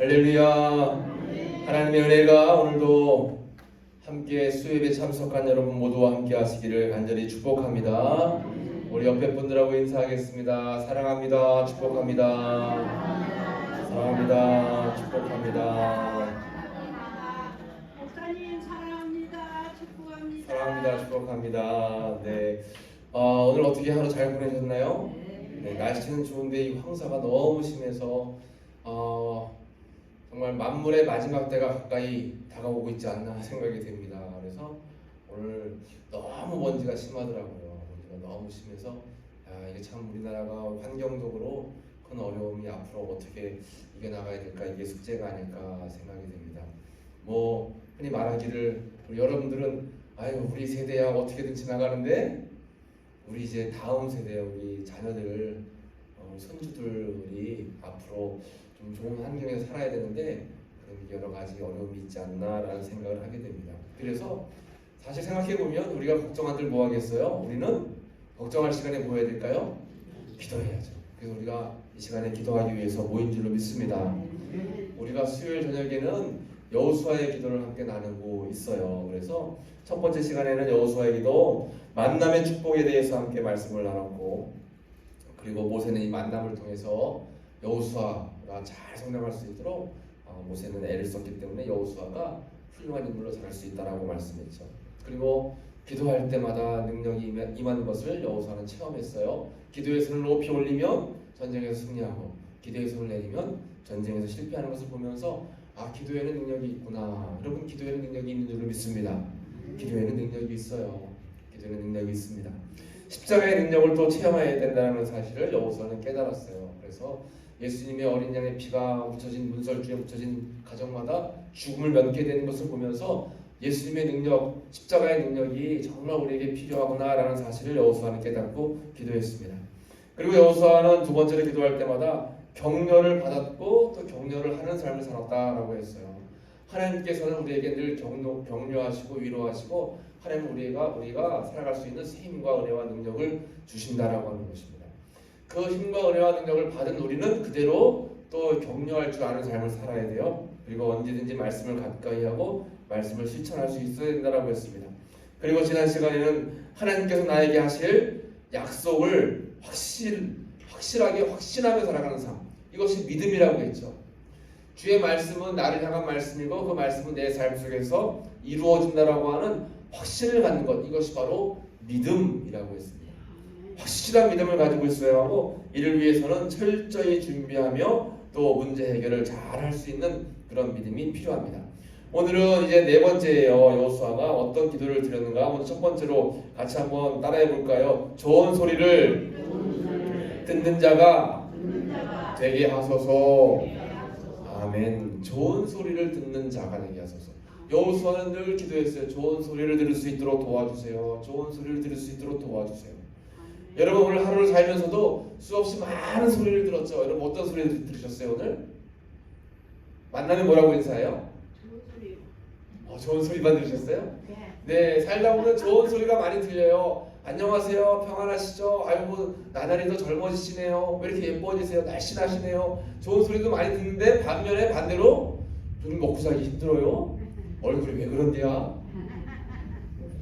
할렐루야. 하나님의 은혜가 오늘도 함께 수요예배 참석한 여러분 모두와 함께 하시기를 간절히 축복합니다. 우리 옆에 분들하고 인사하겠습니다. 사랑합니다. 축복합니다. 사랑합니다. 축복합니다. 목사님 사랑합니다. 축복합니다. 사랑합니다. 축복합니다. 네. 오늘 어떻게 하루 잘 보내셨나요? 네, 날씨는 좋은데 이 황사가 너무 심해서 정말 만물의 마지막 때가 가까이 다가오고 있지 않나 생각이 됩니다. 그래서 오늘 너무 먼지가 심하더라고요. 먼지가 너무 심해서 이게 참 우리나라가 환경적으로 큰 어려움이 앞으로 어떻게 이겨나가야 될까, 이게 숙제가 아닐까 생각이 됩니다. 뭐 흔히 말하기를 우리 여러분들은 아유 우리 세대야 어떻게든 지나가는데 우리 이제 다음 세대 우리 자녀들 손주들이 앞으로 좀 좋은 환경에서 살아야 되는데 그런 여러 가지 어려움이 있지 않나라는 생각을 하게 됩니다. 그래서 사실 생각해 보면 우리가 걱정한들 뭐 하겠어요? 우리는 걱정할 시간에 뭐 해야 될까요? 기도해야죠. 그래서 우리가 이 시간에 기도하기 위해서 모인 줄로 믿습니다. 우리가 수요일 저녁에는 여호수아의 기도를 함께 나누고 있어요. 그래서 첫 번째 시간에는 여호수아의 기도, 만남의 축복에 대해서 함께 말씀을 나눴고, 그리고 모세는 이 만남을 통해서 여호수아가 잘 성장할 수 있도록 모세는 애를 썼기 때문에 여호수아가 훌륭한 인물로 자랄 수 있다라고 말씀했죠. 그리고 기도할 때마다 능력이 임하는 것을 여호수아는 체험했어요. 기도의 손을 높이 올리면 전쟁에서 승리하고 기도의 손을 내리면 전쟁에서 실패하는 것을 보면서 기도에는 능력이 있구나. 여러분, 기도에는 능력이 있는 줄로 믿습니다. 기도에는 능력이 있어요. 기도에는 능력이 있습니다. 십자가의 능력을 또 체험해야 된다는 사실을 여호수아는 깨달았어요. 그래서 예수님의 어린 양의 피가 묻혀진 문설주에 묻혀진 가정마다 죽음을 면케 되는 것을 보면서 예수님의 능력, 십자가의 능력이 정말 우리에게 필요하구나라는 사실을 여호수아는 깨닫고 기도했습니다. 그리고 여호수아는 두 번째로 기도할 때마다 격려를 받았고 또 격려를 하는 삶을 살았다라고 했어요. 하나님께서는 우리에게 늘 격려하시고 위로하시고 하나님 우리가 살아갈 수 있는 새 힘과 은혜와 능력을 주신다라고 하는 것입니다. 그 힘과 은혜와 능력을 받은 우리는 그대로 또 격려할 줄 아는 삶을 살아야 돼요. 그리고 언제든지 말씀을 가까이 하고 말씀을 실천할 수 있어야 된다라고 했습니다. 그리고 지난 시간에는 하나님께서 나에게 하실 약속을 확실하게 확신하며 살아가는 삶, 이것이 믿음이라고 했죠. 주의 말씀은 나를 향한 말씀이고 그 말씀은 내 삶 속에서 이루어진다라고 하는 확신을 갖는 것, 이것이 바로 믿음이라고 했습니다. 확실한 믿음을 가지고 있어야 하고 이를 위해서는 철저히 준비하며 또 문제 해결을 잘 할 수 있는 그런 믿음이 필요합니다. 오늘은 이제 네 번째예요. 여호수아가 어떤 기도를 드렸는가? 먼저 첫 번째로 같이 한번 따라해 볼까요? 좋은 소리를 듣는 자가 되게 하소서. 아멘. 좋은 소리를 듣는 자가 되게 하소서. 여호수아는 늘 기도했어요. 좋은 소리를 들을 수 있도록 도와주세요. 좋은 소리를 들을 수 있도록 도와주세요. 여러분, 오늘 하루를 살면서도 수없이 많은 소리를 들었죠. 여러분, 어떤 소리를 들으셨어요 오늘? 만나면 뭐라고 인사해요? 좋은 소리만 들으셨어요? 네, 살다 보면 좋은 소리가 많이 들려요. 안녕하세요, 평안하시죠? 아이고 나날이 더 젊어지시네요. 왜 이렇게 예뻐지세요? 날씬하시네요. 좋은 소리도 많이 듣는데 반면에 반대로 요즘 먹고 살기 힘들어요. 얼굴이 왜 그런데야?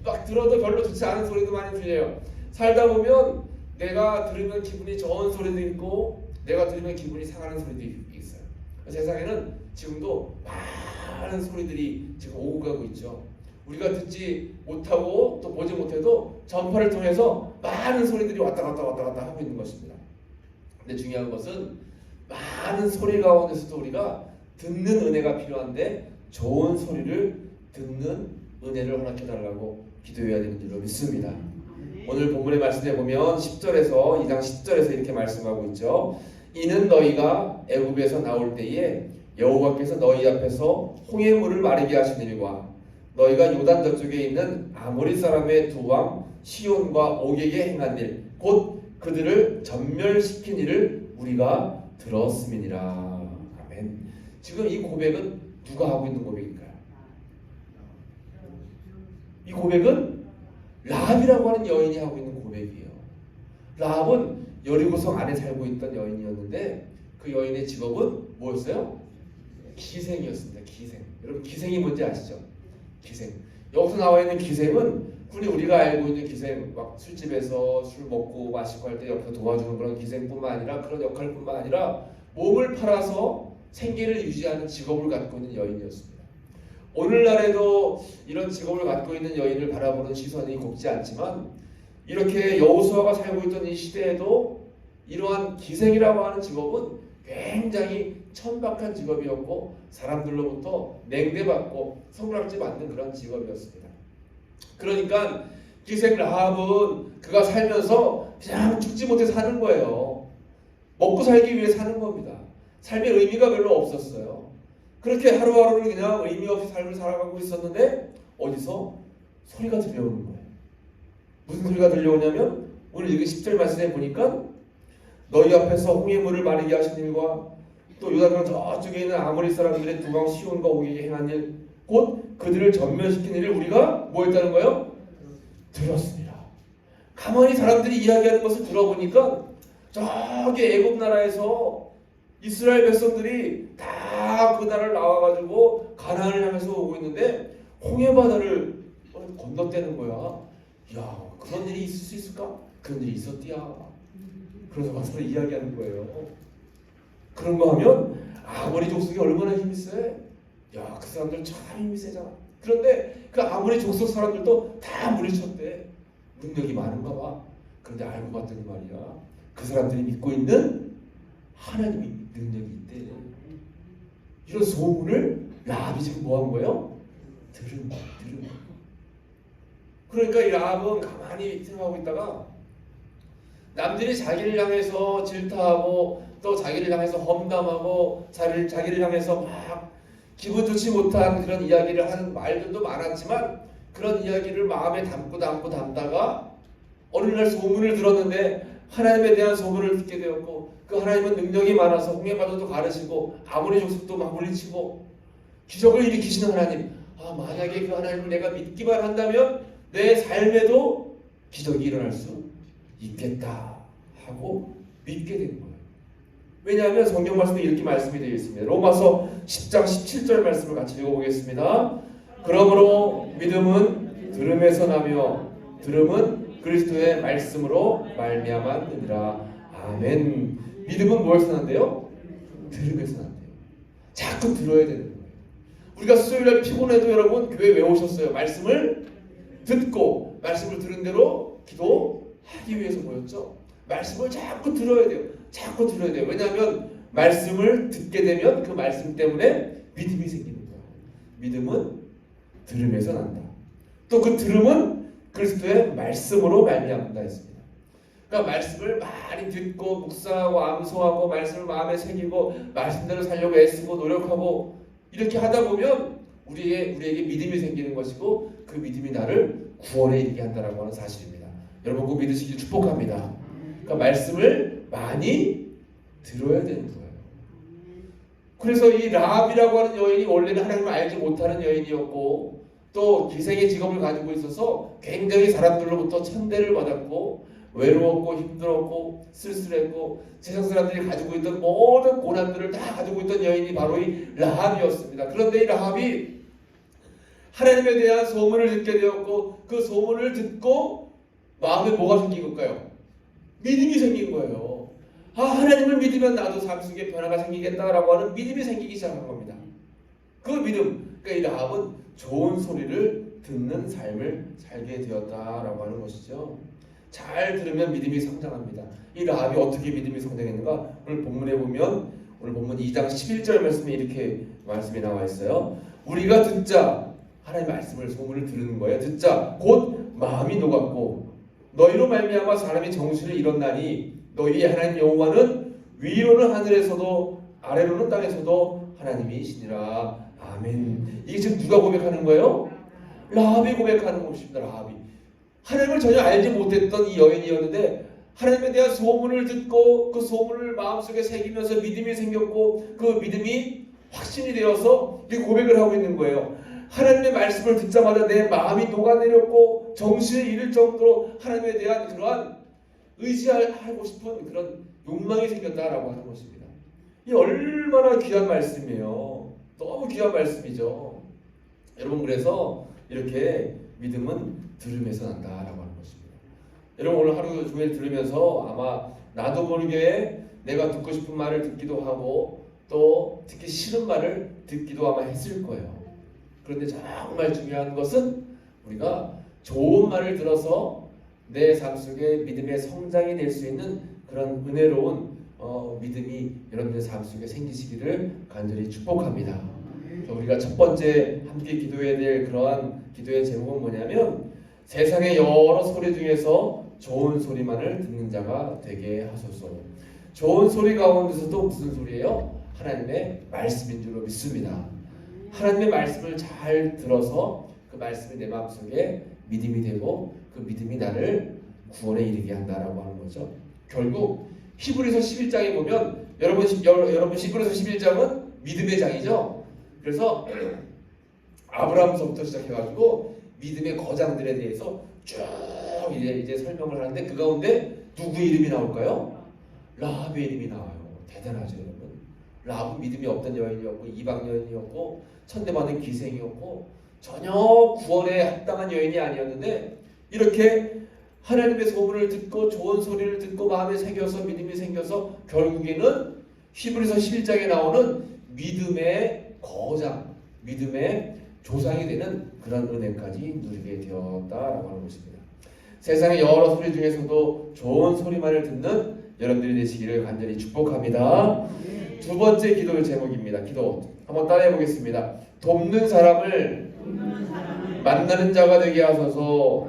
막 들어도 별로 좋지 않은 소리도 많이 들려요. 살다 보면 내가 들으면 기분이 좋은 소리도 있고 내가 들으면 기분이 상하는 소리도 있어요. 세상에는 지금도 많은 소리들이 지금 오고 가고 있죠. 우리가 듣지 못하고 또 보지 못해도 전파를 통해서 많은 소리들이 왔다 갔다 하고 있는 것입니다. 근데 중요한 것은 많은 소리 가운데서도 우리가 듣는 은혜가 필요한데 좋은 소리를 듣는 은혜를 허락해달라고 기도해야 되는 줄로 믿습니다. 오늘 본문의 말씀에 보면 10절에서 2장 10절에서 이렇게 말씀하고 있죠. 이는 너희가 애굽에서 나올 때에 여호와께서 너희 앞에서 홍해 물을 마르게 하신 일과 너희가 요단 저쪽에 있는 아모리 사람의 두 왕 시온과 옥에게 행한 일, 곧 그들을 전멸시킨 일을 우리가 들었음이니라. 아멘. 지금 이 고백은 누가 하고 있는 고백일까요? 이 고백은 라합이라고 하는 여인이 하고 있는 고백이에요. 라합은 여리고성 안에 살고 있던 여인이었는데 그 여인의 직업은 뭐였어요? 기생이었습니다. 기생. 여러분 기생이 뭔지 아시죠? 기생. 여기서 나와 있는 기생은 흔히 우리가 알고 있는 기생, 막 술집에서 술 먹고 마시고 할 때 옆에서 도와주는 그런 기생뿐만 아니라 그런 역할뿐만 아니라 몸을 팔아서 생계를 유지하는 직업을 갖고 있는 여인이었습니다. 오늘날에도 이런 직업을 갖고 있는 여인을 바라보는 시선이 곱지 않지만 이렇게 여호수아가 살고 있던 이 시대에도 이러한 기생이라고 하는 직업은 굉장히 천박한 직업이었고 사람들로부터 냉대받고 손가락질 받는 그런 직업이었습니다. 그러니까 기생 라합은 그가 살면서 그냥 죽지 못해 사는 거예요. 먹고 살기 위해 사는 겁니다. 삶의 의미가 별로 없었어요. 그렇게 하루하루를 그냥 의미 없이 삶을 살아가고 있었는데 어디서 소리가 들려오는 거예요. 무슨 소리가 들려오냐면 오늘 여기 10절 말씀에 보니까 너희 앞에서 홍해물을 마르게 하신 일과 또 요단강 저쪽에 있는 아모리 사람들의 두방 시온과 오게 행한 일, 곧 그들을 전멸시킨 일을 우리가 뭐 했다는 거예요? 들었습니다. 가만히 사람들이 이야기하는 것을 들어보니까 저기 애굽 나라에서 이스라엘 백성들이 다 그 나라를 나와가지고 가나안을 향해서 오고 있는데 홍해바다를 건너뛰는 거야. 야, 그런 일이 있을 수 있을까? 그런 일이 있었디야. 그래서 가서 이야기하는 거예요. 그런 거 하면 아모리 족속이 얼마나 힘이 세? 야, 그 사람들 참 힘이 세잖아. 그런데 그 아모리 족속 사람들도 다 물리쳤대. 능력이 많은가 봐. 그런데 알고 봤더니 말이야, 그 사람들이 믿고 있는 하나님이 능력이 있대. 이런 소문을 라합이 지금 뭐 한 거예요? 들은 거예요. 그러니까 이 라합은 가만히 생각하고 있다가 남들이 자기를 향해서 질타하고 또 자기를 향해서 험담하고 자기를 향해서 막 기분 좋지 못한 그런 이야기를 하는 말들도 많았지만 그런 이야기를 마음에 담다가 어느 날 소문을 들었는데 하나님에 대한 소문을 듣게 되었고 그 하나님은 능력이 많아서 홍해바다도 가르시고 아모리 족속도 막 물리치고 기적을 일으키시는 하나님, 만약에 그 하나님을 내가 믿기만 한다면 내 삶에도 기적이 일어날 수 있겠다 하고 믿게 된 거예요. 왜냐하면 성경 말씀에 이렇게 말씀이 되어 있습니다. 로마서 10장 17절 말씀을 같이 읽어보겠습니다. 그러므로 믿음은 들음에서 나며 들음은 그리스도의 말씀으로 말미암았느니라. 아멘. 믿음은 뭐에서 난대요? 들음에서 난대요. 자꾸 들어야 되는 거예요. 우리가 수요일날 피곤해도 여러분 교회 왜 오셨어요? 말씀을 듣고 말씀을 들은 대로 기도하기 위해서 모였죠. 말씀을 자꾸 들어야 돼요. 자꾸 들어야 돼요. 왜냐하면 말씀을 듣게 되면 그 말씀 때문에 믿음이 생기는 거예요. 믿음은 들음에서 난다. 또 그 들음은 그리스도의 말씀으로 말미암는다 했습니다. 그러니까 말씀을 많이 듣고 묵상하고 암송하고 말씀을 마음에 새기고 말씀대로 살려고 애쓰고 노력하고 이렇게 하다 보면 우리에게 믿음이 생기는 것이고 그 믿음이 나를 구원에 이르게 한다라고 하는 사실입니다. 여러분 꼭 믿으시길 축복합니다. 그러니까 말씀을 많이 들어야 되는 거예요. 그래서 이 라합이라고 하는 여인이 원래는 하나님을 알지 못하는 여인이었고 또 기생의 직업을 가지고 있어서 굉장히 사람들로부터 천대를 받았고 외로웠고 힘들었고 쓸쓸했고 세상 사람들이 가지고 있던 모든 고난들을 다 가지고 있던 여인이 바로 이 라합이었습니다. 그런데 이 라합이 하나님에 대한 소문을 듣게 되었고 그 소문을 듣고 마음에 뭐가 생긴 걸까요? 믿음이 생긴 거예요. 하나님을 믿으면 나도 삶 속에 변화가 생기겠다라고 하는 믿음이 생기기 시작한 겁니다. 그 믿음, 그러니까 이 라합은 좋은 소리를 듣는 삶을 살게 되었다라고 하는 것이죠. 잘 들으면 믿음이 성장합니다. 이 라합이 어떻게 믿음이 성장했는가? 오늘 본문에 보면 오늘 본문 2장 11절 말씀에 이렇게 말씀이 나와 있어요. 우리가 듣자 하나님의 말씀을 소문을 들은 거예요. 듣자 곧 마음이 녹았고 너희로 말미암아 사람이 정신을 잃었나니 너희의 하나님 여호와는 위로는 하늘에서도 아래로는 땅에서도 하나님이시니라. 아멘. 이게 지금 누가 고백하는 거예요? 라합이 고백하는 것입니다. 라합이 하나님을 전혀 알지 못했던 이 여인이었는데 하나님에 대한 소문을 듣고 그 소문을 마음속에 새기면서 믿음이 생겼고 그 믿음이 확신이 되어서 이 고백을 하고 있는 거예요. 하나님의 말씀을 듣자마자 내 마음이 녹아내렸고 정신을 잃을 정도로 하나님에 대한 그러한 의지하고 싶은 그런 욕망이 생겼다라고 하는 것입니다. 이 얼마나 귀한 말씀이에요. 너무 귀한 말씀이죠. 여러분, 그래서 이렇게 믿음은 들음에서 난다라고 하는 것입니다. 여러분, 오늘 하루 종일 들으면서 아마 나도 모르게 내가 듣고 싶은 말을 듣기도 하고 또 듣기 싫은 말을 듣기도 아마 했을 거예요. 그런데 정말 중요한 것은 우리가 좋은 말을 들어서 내 삶 속에 믿음의 성장이 될 수 있는 그런 은혜로운 믿음이 여러분의 삶 속에 생기시기를 간절히 축복합니다. 그래서 우리가 첫 번째 함께 기도해야 될 그러한 기도의 제목은 뭐냐면, 세상의 여러 소리 중에서 좋은 소리만을 듣는 자가 되게 하소서. 좋은 소리 가운데서도 무슨 소리예요? 하나님의 말씀인 줄로 믿습니다. 하나님의 말씀을 잘 들어서 그 말씀이 내 마음속에 믿음이 되고 그 믿음이 나를 구원에 이르게 한다라고 하는 거죠. 결국 히브리서 11장에 보면 여러분 히브리서 11장은 믿음의 장이죠. 그래서 아브라함서부터 시작해가지고 믿음의 거장들에 대해서 쭉 이제 설명을 하는데 그 가운데 누구 이름이 나올까요? 라합의 이름이 나와요. 대단하죠, 여러분. 라합은 믿음이 없던 여인이었고 이방 여인이었고 천대받은 기생이었고 전혀 구원에 합당한 여인이 아니었는데, 이렇게 하나님의 소문을 듣고 좋은 소리를 듣고 마음에 새겨서 믿음이 생겨서 결국에는 히브리서 11장에 나오는 믿음의 거장, 믿음의 조상이 되는 그런 은혜까지 누리게 되었다라고 하는 것입니다. 세상의 여러 소리 중에서도 좋은 소리만을 듣는 여러분들이 되시기를 간절히 축복합니다. 두 번째 기도의 제목입니다. 기도 한번 따라해 보겠습니다. 돕는 사람을 만나는 자가 되게 하소서.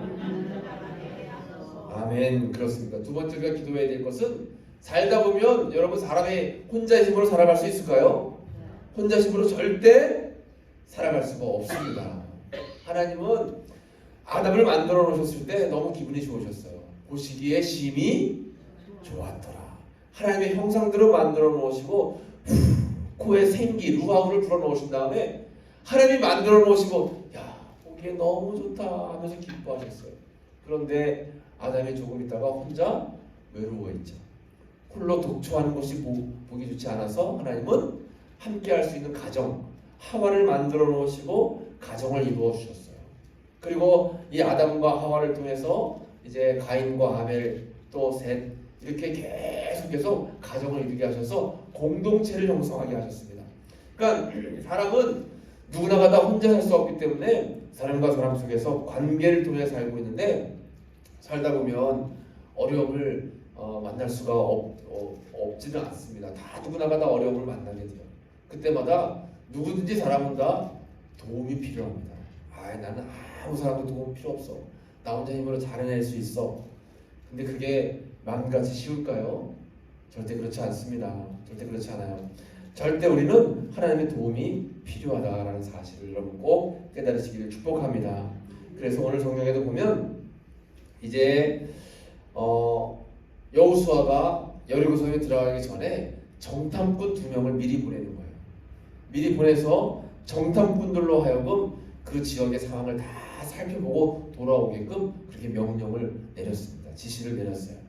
아멘. 그렇습니다. 두 번째가 기도해야 될 것은, 살다 보면 여러분 사람이 혼자 힘으로 살아갈 수 있을까요? 혼자 힘으로 절대 살아갈 수가 없습니다. 하나님은 아담을 만들어 놓으셨을 때 너무 기분이 좋으셨어요. 보시기에 심히 좋았더라. 하나님의 형상대로 만들어 놓으시고 코에 생기 루아우를 불어 넣으신 다음에 하나님이 만들어 놓으시고 야, 보기에 너무 좋다 하면서 기뻐하셨어요. 그런데 아담이 조금 있다가 혼자 외로워했죠. 홀로 독초하는 것이 보기 좋지 않아서 하나님은 함께 할 수 있는 가정, 하와를 만들어 놓으시고 가정을 이루어 주셨어요. 그리고 이 아담과 하와를 통해서 이제 가인과 아벨 또 셋 이렇게 계속 가정을 이루게 하셔서 공동체를 형성하게 하셨습니다. 그러니까 사람은 누구나가 다 혼자 살 수 없기 때문에 사람과 사람 속에서 관계를 통해 살고 있는데, 살다 보면 어려움을 만날 수가 없지는 않습니다. 다 누구나가 다 어려움을 만나게 돼요. 그때마다 누구든지 사람은 다 도움이 필요합니다. 나는 아무 사람도 도움 필요 없어. 나 혼자 힘으로 잘 해낼 수 있어. 근데 그게 마음같이 쉬울까요? 절대 그렇지 않습니다. 절대 그렇지 않아요. 절대 우리는 하나님의 도움이 필요하다라는 사실을 여러분 꼭 깨달으시기를 축복합니다. 그래서 오늘 성경에도 보면 이제 여호수아가 여리고성에 들어가기 전에 정탐꾼 2명을 미리 보내는 거예요. 미리 보내서 정탐꾼들로 하여금 그 지역의 상황을 다 살펴보고 돌아오게끔 그렇게 명령을 내렸습니다. 지시를 내렸어요.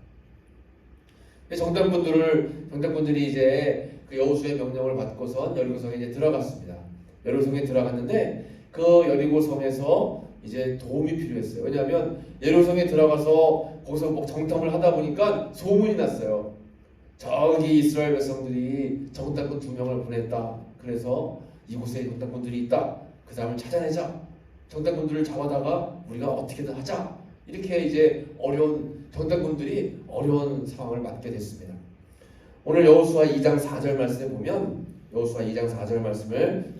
정탐꾼들이 이제 그 여호수아의 명령을 받고선 여리고성에 이제 들어갔습니다. 여리고성에 들어갔는데 그 여리고성에서 이제 도움이 필요했어요. 왜냐하면 여리고성에 들어가서 거기서 뭐 정탐을 하다 보니까 소문이 났어요. 저기 이스라엘 백성들이 정탐꾼 2명을 보냈다. 그래서 이곳에 정탐꾼들이 있다. 그 사람을 찾아내자. 정탐꾼들을 잡아다가 우리가 어떻게든 하자. 이렇게 이제 정탐꾼들이 어려운 상황을 맞게 됐습니다. 오늘 여호수아 2장 4절 말씀에 보면, 여호수아 2장 4절 말씀을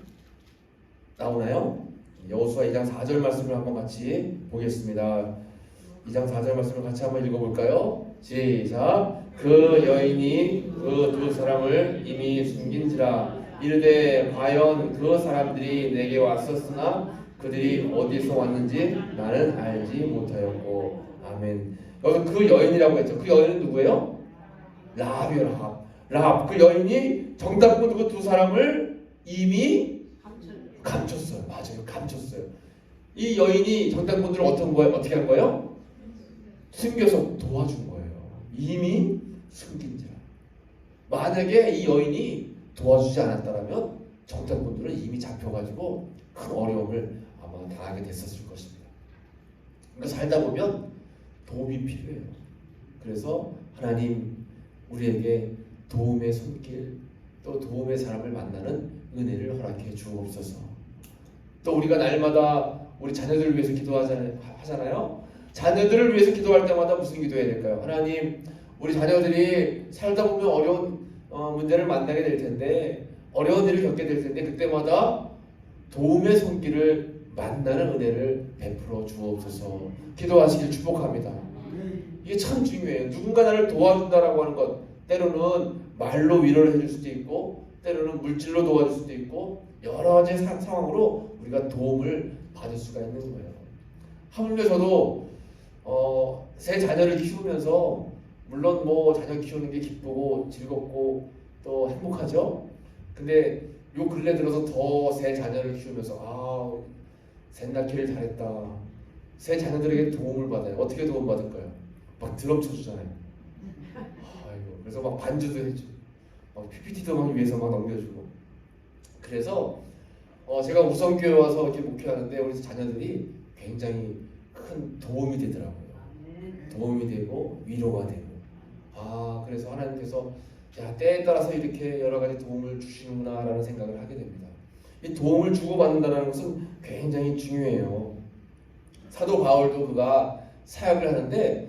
나오나요? 여호수아 2장 4절 말씀을 한번 같이 보겠습니다. 2장 4절 말씀을 같이 한번 읽어볼까요? 시작. 그 여인이 그 2 사람을 이미 숨긴지라. 이르되 과연 그 사람들이 내게 왔었으나 그들이 어디서 왔는지 나는 알지 못하였고. 아멘. 여기서 그 여인이라고 했죠. 그 여인은 누구예요? 라합이요. 라합. 그 여인이 정탐꾼 그 2 사람을 이미 감췄어요. 맞아요. 감췄어요. 이 여인이 정탐꾼들을 어떻게 한 거예요? 숨겨서 도와준 거예요. 이미 숨긴지라. 만약에 이 여인이 도와주지 않았다면 정탐꾼들은 이미 잡혀가지고 큰 어려움을 아마 당하게 됐었을 것입니다. 그러니까 살다 보면 도움이 필요해요. 그래서 하나님 우리에게 도움의 손길 또 도움의 사람을 만나는 은혜를 허락해 주옵소서. 또 우리가 날마다 우리 자녀들을 위해서 기도하잖아요. 자녀들을 위해서 기도할 때마다 무슨 기도해야 될까요? 하나님 우리 자녀들이 살다 보면 어려운 문제를 만나게 될 텐데 어려운 일을 겪게 될 텐데 그때마다 도움의 손길을 만나는 은혜를 베풀어 주옵소서. 기도하시길 축복합니다. 이게 참 중요해요. 누군가 나를 도와준다라고 하는 것 때로는 말로 위로를 해줄 수도 있고 때로는 물질로 도와줄 수도 있고 여러 가지 상황으로 우리가 도움을 받을 수가 있는 거예요. 하물며 저도 새 자녀를 키우면서 물론 뭐 자녀 키우는 게 기쁘고 즐겁고 또 행복하죠. 근데 요 근래 들어서 더 새 자녀를 키우면서 새 낳기를 잘했다. 새 자녀들에게 도움을 받아요. 어떻게 도움 받을까요? 막 드럼 쳐주잖아요. 그래서 막 반주도 해주고 막 PPT도 막 위에서 막 넘겨주고. 그래서 제가 우성교회 와서 이렇게 목회하는데 우리 자녀들이 굉장히 큰 도움이 되더라고요. 도움이 되고 위로가 되고. 그래서 하나님께서 때에 따라서 이렇게 여러 가지 도움을 주시는구나라는 생각을 하게 됩니다. 이 도움을 주고받는다는 것은 굉장히 중요해요. 사도 바울도 그가 사역을 하는데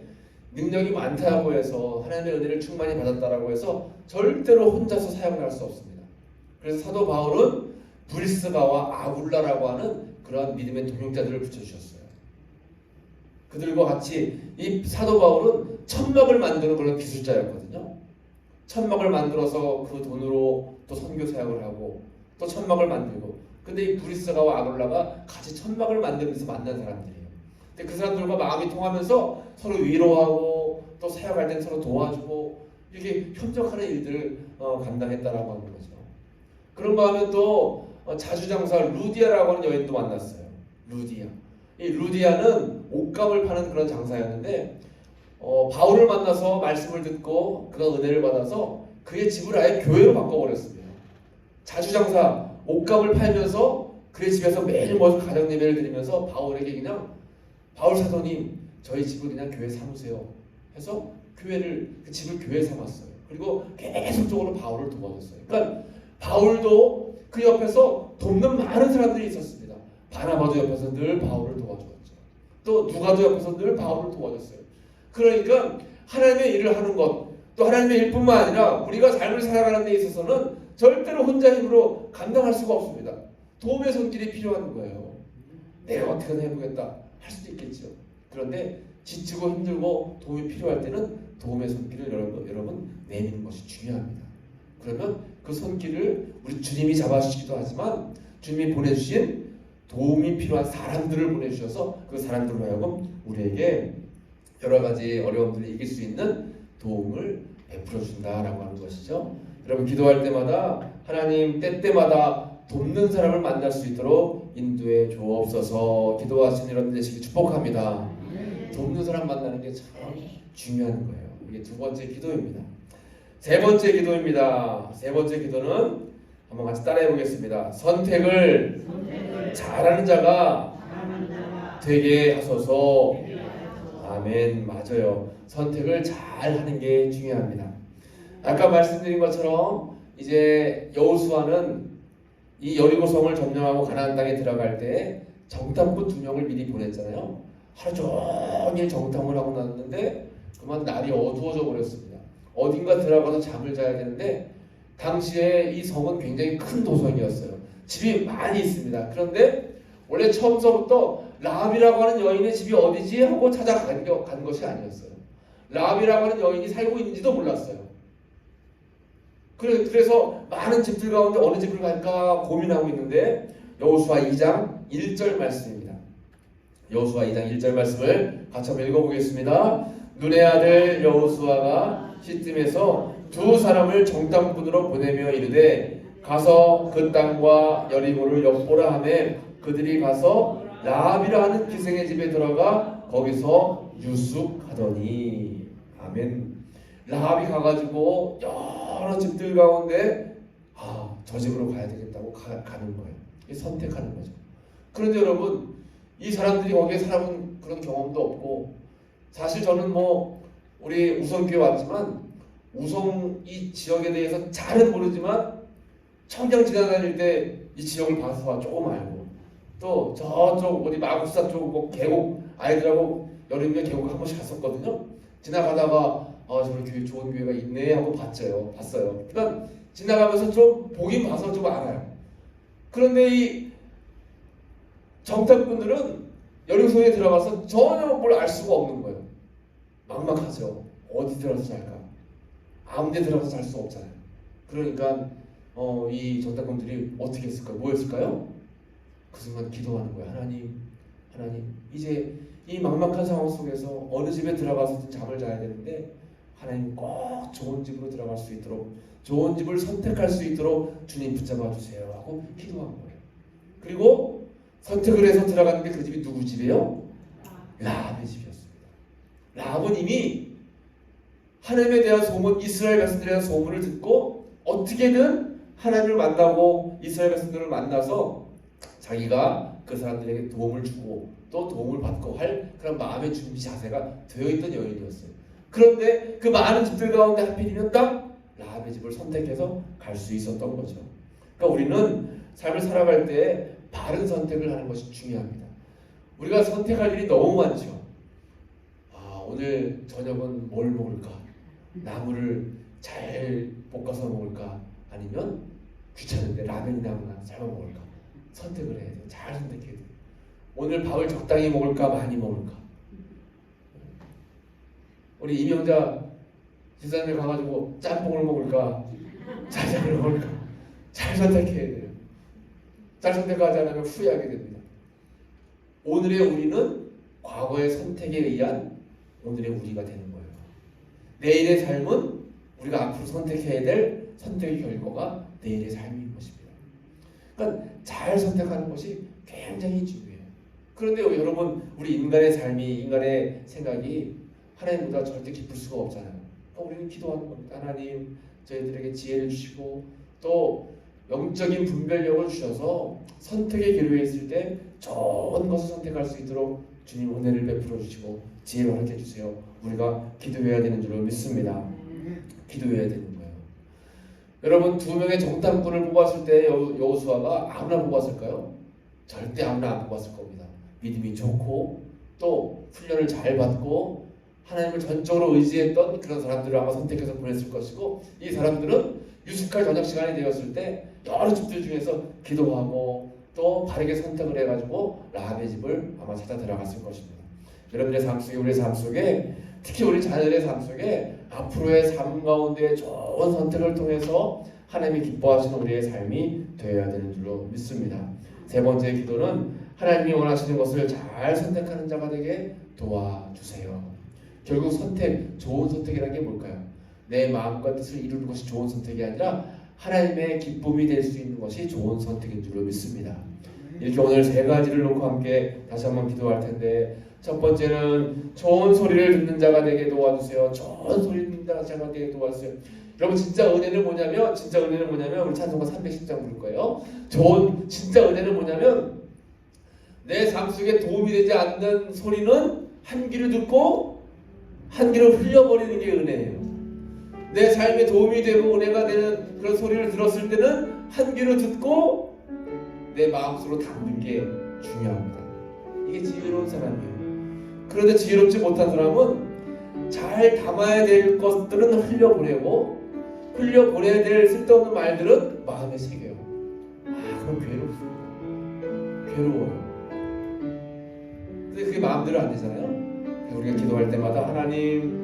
능력이 많다고 해서 하나님의 은혜를 충만히 받았다라고 해서 절대로 혼자서 사역을 할 수 없습니다. 그래서 사도 바울은 브리스가와 아굴라라고 하는 그러한 믿음의 동역자들을 붙여주셨어요. 그들과 같이 이 사도 바울은 천막을 만드는 그런 기술자였거든요. 천막을 만들어서 그 돈으로 또 선교 사역을 하고 또 천막을 만들고. 근데 이 브리스가와 아굴라가 같이 천막을 만들면서 만난 사람들이에요. 근데 그 사람들과 마음이 통하면서 서로 위로하고 또 사역할 땐 서로 도와주고 이렇게 협력하는 일들을 감당했다라고 하는 거죠. 그런가 하면 또 자주장사 루디아라고 하는 여인도 만났어요. 루디아. 이 루디아는 옷감을 파는 그런 장사였는데 바울을 만나서 말씀을 듣고 그가 은혜를 받아서 그의 집을 아예 교회로 바꿔버렸습니다. 자주장사 옷감을 팔면서 그의 집에서 매일 모여서 가정 예배를 드리면서 바울에게 그냥 바울 사도님 저희 집을 그냥 교회 삼으세요 해서 그 집을 교회 삼았어요. 그리고 계속적으로 바울을 도와줬어요. 그러니까 바울도 그 옆에서 돕는 많은 사람들이 있었습니다. 바나바도 옆에서 늘 바울을 도와주었죠. 또 누가도 옆에서 늘 바울을 도와줬어요. 그러니까 하나님의 일을 하는 것, 또 하나님의 일뿐만 아니라 우리가 삶을 살아가는 데 있어서는 절대로 혼자 힘으로 감당할 수가 없습니다. 도움의 손길이 필요한 거예요. 내가 어떻게든 해보겠다 할 수도 있겠죠. 그런데 지치고 힘들고 도움이 필요할 때는 도움의 손길을 여러분 내미는 것이 중요합니다. 그러면 그 손길을 우리 주님이 잡아주시기도 하지만 주님이 보내주신 도움이 필요한 사람들을 보내주셔서 그 사람들로 하여금 우리에게 여러 가지 어려움들을 이길 수 있는 도움을 베풀어 준다라고 하는 것이죠. 여러분 기도할 때마다 하나님 때때마다 돕는 사람을 만날 수 있도록 인도해 주옵소서. 기도하시는 여러분들 되시길 축복합니다. 돕는 사람 만나는 게 참 중요한 거예요. 이게 두 번째 기도입니다. 세 번째 기도입니다. 세 번째 기도는 한번 같이 따라해 보겠습니다. 선택을 잘하는 자가 되게 하소서. 아멘. 맞아요. 선택을 잘 하는 게 중요합니다. 아까 말씀드린 것처럼 이제 여호수아는 이 여리고성을 점령하고 가나안 땅에 들어갈 때 정탐꾼 2명을 미리 보냈잖아요. 하루 종일 정탐을 하고 났는데 그만 날이 어두워져 버렸습니다. 어딘가 들어가서 잠을 자야 되는데 당시에 이 성은 굉장히 큰 도성이었어요. 집이 많이 있습니다. 그런데 원래 처음서부터 라합이라고 하는 여인의 집이 어디지 하고 찾아간 것이 아니었어요. 라합이라고 하는 여인이 살고 있는지도 몰랐어요. 그래서 많은 집들 가운데 어느 집을 갈까 고민하고 있는데 여호수아 2장 1절 말씀입니다. 여호수아 2장 1절 말씀을 같이 한번 읽어보겠습니다. 눈의 아들 여호수아가 시팀에서 2사람을 정탐꾼으로 보내며 이르되 가서 그 땅과 여리고를 엿보라 하매 그들이 가서 라합이라 하는 기생의 집에 들어가 거기서 유숙하더니. 아멘. 라합이 가가지고 여러 집들 가운데 저 집으로 가야 되겠다고 가는 거예요. 이게 선택하는 거죠. 그런데 여러분, 이 사람들이 거기에 살아본 그런 경험도 없고, 사실 저는 뭐 우리 우성교회 왔지만 우성 이 지역에 대해서 잘은 모르지만 청장 지나다닐 때 이 지역을 봐서 조금 알고, 또 저쪽 어디 마곡사 쪽 뭐 계곡 아이들하고 여름에 계곡 한 번씩 갔었거든요. 지나가다가 저런 교회 좋은 교회가 있네 하고 봤어요. 그러니까 지나가면서 좀 보긴 봐서 좀 알아요. 그런데 이 정탐꾼들은 여름소에 들어가서 전혀 뭘 알 수가 없는 거예요. 막막하죠. 어디 들어가서 잘까? 아무 데 들어가서 잘 수 없잖아요. 그러니까 이 정탐꾼들이 어떻게 했을까요? 뭐 했을까요? 그 순간 기도하는 거예요. 하나님, 이제 이 막막한 상황 속에서 어느 집에 들어가서 잠을 자야 되는데 하나님 꼭 좋은 집으로 들어갈 수 있도록, 좋은 집을 선택할 수 있도록 주님 붙잡아 주세요 하고 기도한 거예요. 그리고 선택을 해서 들어갔는데 그 집이 누구 집이에요? 라합의 집이었습니다. 라합은 이미 하나님에 대한 소문, 이스라엘 백성들에 대한 소문을 듣고 어떻게든 하나님을 만나고 이스라엘 백성들을 만나서 자기가 그 사람들에게 도움을 주고 또 도움을 받고 할 그런 마음의 준비 자세가 되어 있던 여인이었어요. 그런데 그 많은 집들 가운데 하필이면 딱 라합의 집을 선택해서 갈 수 있었던 거죠. 그러니까 우리는 삶을 살아갈 때 바른 선택을 하는 것이 중요합니다. 우리가 선택할 일이 너무 많죠. 오늘 저녁은 뭘 먹을까? 나물을 잘 볶아서 먹을까? 아니면 귀찮은데 라면이나 하나 삶아 먹을까? 선택을 해야 돼요. 잘 선택해야 돼요. 오늘 밥을 적당히 먹을까? 많이 먹을까? 우리 이명자 지사님에 가가지고 짬뽕을 먹을까? 짜장을 먹을까? 잘 선택해야 돼요. 잘 선택하지 않으면 후회하게 됩니다. 오늘의 우리는 과거의 선택에 의한 오늘의 우리가 되는 거예요. 내일의 삶은 우리가 앞으로 선택해야 될 선택의 결과가 내일의 삶인 것입니다. 그러니까 잘 선택하는 것이 굉장히 중요해요. 그런데 여러분, 우리 인간의 삶이, 인간의 생각이 하나님보다 절대 깊을 수가 없잖아요. 그러니까 우리는 기도하는 겁니다. 하나님, 저희들에게 지혜를 주시고 또 영적인 분별력을 주셔서 선택의 기로에 있을 때 좋은 것을 선택할 수 있도록 주님 은혜를 베풀어 주시고 지혜를 허락해 주세요. 우리가 기도해야 되는 줄로 믿습니다. 기도해야 되는 거예요. 여러분, 두 명의 정탐꾼을 뽑았을 때 여호수아가 아무나 뽑았을까요? 절대 아무나 안 뽑았을 겁니다. 믿음이 좋고 또 훈련을 잘 받고 하나님을 전적으로 의지했던 그런 사람들을 아마 선택해서 보냈을 것이고, 이 사람들은 유숙할 저녁 시간이 되었을 때 여러 집들 중에서 기도하고 또 바르게 선택을 해가지고 라합의 집을 아마 찾아 들어갔을 것입니다. 여러분의 삶 속에, 우리의 삶 속에, 특히 우리 자녀들의 삶 속에 앞으로의 삶 가운데 좋은 선택을 통해서 하나님이 기뻐하시는 우리의 삶이 되어야 되는 줄로 믿습니다. 세 번째 기도는 하나님이 원하시는 것을 잘 선택하는 자가 되게 도와주세요. 결국 선택, 좋은 선택이라는 게 뭘까요? 내 마음과 뜻을 이루는 것이 좋은 선택이 아니라 하나님의 기쁨이 될 수 있는 것이 좋은 선택인 줄로 믿습니다. 이렇게 오늘 세 가지를 놓고 함께 다시 한번 기도할 텐데, 첫 번째는 좋은 소리를 듣는 자가 되게 도와주세요. 좋은 소리를 듣는 자가 되게 도와주세요. 여러분, 진짜 은혜는 뭐냐면 우리 찬송가 310장 부를 거예요. 진짜 은혜는 뭐냐면 내 삶 속에 도움이 되지 않는 소리는 한 귀로 듣고 한 귀로 흘려버리는 게 은혜예요. 내 삶에 도움이 되고 은혜가 되는 그런 소리를 들었을 때는 한 귀로 듣고 내 마음속으로 담는 게 중요합니다. 이게 지혜로운 사람이에요. 그런데 지혜롭지 못한 사람은 잘 담아야 될 것들은 흘려보내야 될 쓸데없는 말들은 마음에 새겨요. 그럼 괴로워요. 근데 그게 마음대로 안 되잖아요. 우리가 기도할 때마다 하나님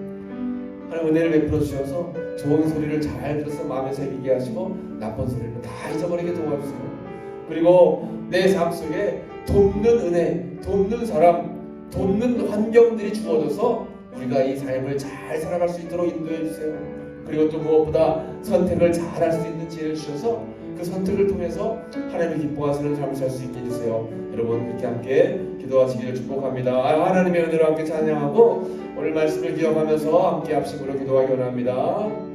은혜를 베풀어 주셔서 좋은 소리를 잘 들어서 마음에 새기게 하시고 나쁜 소리를 다 잊어버리게 도와주세요. 그리고 내 삶 속에 돕는 은혜, 돕는 사람, 돕는 환경들이 주어져서 우리가 이 삶을 잘 살아갈 수 있도록 인도해 주세요. 그리고 또 무엇보다 선택을 잘 할 수 있는 지혜를 주셔서 그 선택을 통해서 하나님이 기뻐하시는 삶을 살 수 있게 해주세요. 여러분, 이렇게 함께 기도하시기를 축복합니다. 하나님의 은혜로 함께 찬양하고 오늘 말씀을 기억하면서 함께 합심으로 기도하기 원합니다.